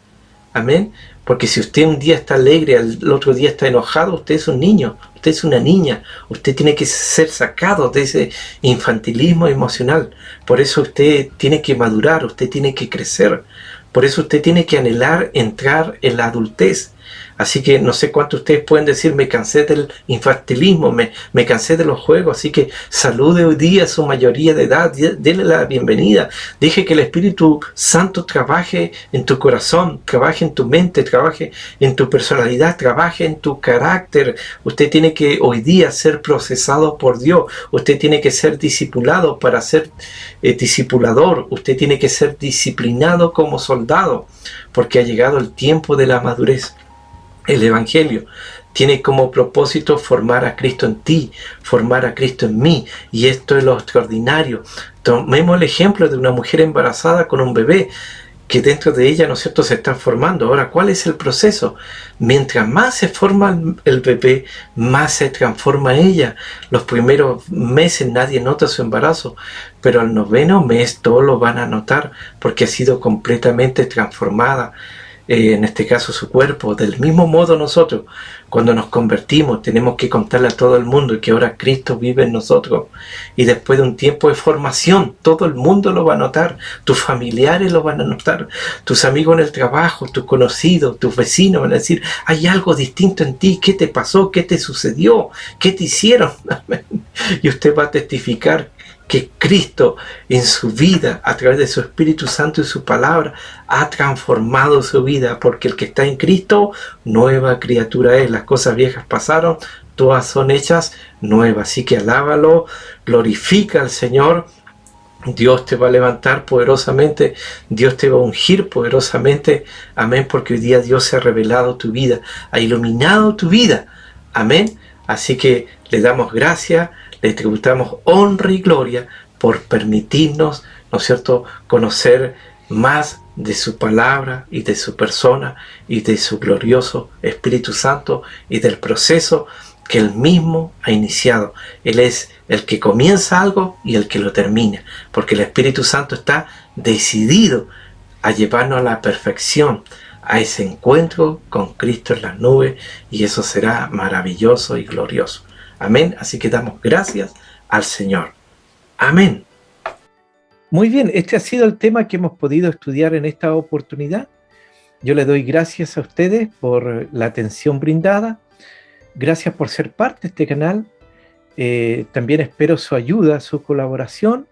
Amén. Porque si usted un día está alegre, el otro día está enojado, usted es un niño, usted es una niña. Usted tiene que ser sacado de ese infantilismo emocional. Por eso usted tiene que madurar, usted tiene que crecer. Por eso usted tiene que anhelar entrar en la adultez. Así que no sé cuántos de ustedes pueden decir, me cansé del infantilismo, me cansé de los juegos, así que salude hoy día a su mayoría de edad, denle la bienvenida, deje que el Espíritu Santo trabaje en tu corazón, trabaje en tu mente, trabaje en tu personalidad, trabaje en tu carácter. Usted tiene que hoy día ser procesado por Dios, usted tiene que ser discipulado para ser discipulador, usted tiene que ser disciplinado como soldado, porque ha llegado el tiempo de la madurez. El Evangelio tiene como propósito formar a Cristo en ti, formar a Cristo en mí, y esto es lo extraordinario. Tomemos el ejemplo de una mujer embarazada con un bebé, que dentro de ella, ¿no es cierto?, se está formando. Ahora, ¿cuál es el proceso? Mientras más se forma el bebé, más se transforma ella. Los primeros meses nadie nota su embarazo, pero al 9º mes todos lo van a notar, porque ha sido completamente transformada. En este caso su cuerpo. Del mismo modo nosotros, cuando nos convertimos, tenemos que contarle a todo el mundo que ahora Cristo vive en nosotros, y después de un tiempo de formación todo el mundo lo va a notar, tus familiares lo van a notar, tus amigos en el trabajo, tus conocidos, tus vecinos van a decir, hay algo distinto en ti, ¿qué te pasó? ¿Qué te sucedió? ¿Qué te hicieron? Y usted va a testificar que Cristo en su vida, a través de su Espíritu Santo y su palabra, ha transformado su vida, porque el que está en Cristo, nueva criatura es. Las cosas viejas pasaron, todas son hechas nuevas. Así que alábalo, glorifica al Señor. Dios te va a levantar poderosamente, Dios te va a ungir poderosamente. Amén, porque hoy día Dios se ha revelado tu vida, ha iluminado tu vida. Amén. Así que le damos gracias, le tributamos honra y gloria por permitirnos, ¿no es cierto?, conocer más de su palabra y de su persona y de su glorioso Espíritu Santo y del proceso que Él mismo ha iniciado. Él es el que comienza algo y el que lo termina, porque el Espíritu Santo está decidido a llevarnos a la perfección, a ese encuentro con Cristo en las nubes, y eso será maravilloso y glorioso. Amén. Así que damos gracias al Señor. Amén. Muy bien, este ha sido el tema que hemos podido estudiar en esta oportunidad. Yo le doy gracias a ustedes por la atención brindada. Gracias por ser parte de este canal. También espero su ayuda, su colaboración,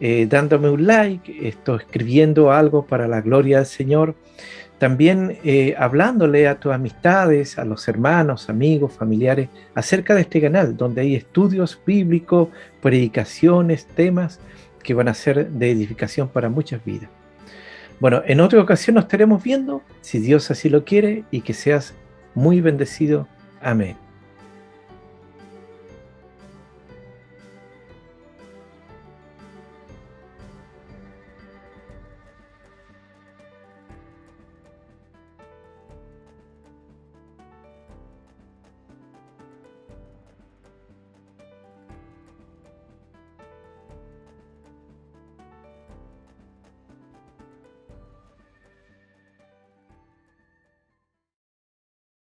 dándome un like, escribiendo algo para la gloria del Señor. También hablándole a tus amistades, a los hermanos, amigos, familiares, acerca de este canal, donde hay estudios bíblicos, predicaciones, temas que van a ser de edificación para muchas vidas. Bueno, en otra ocasión nos estaremos viendo, si Dios así lo quiere, y que seas muy bendecido. Amén.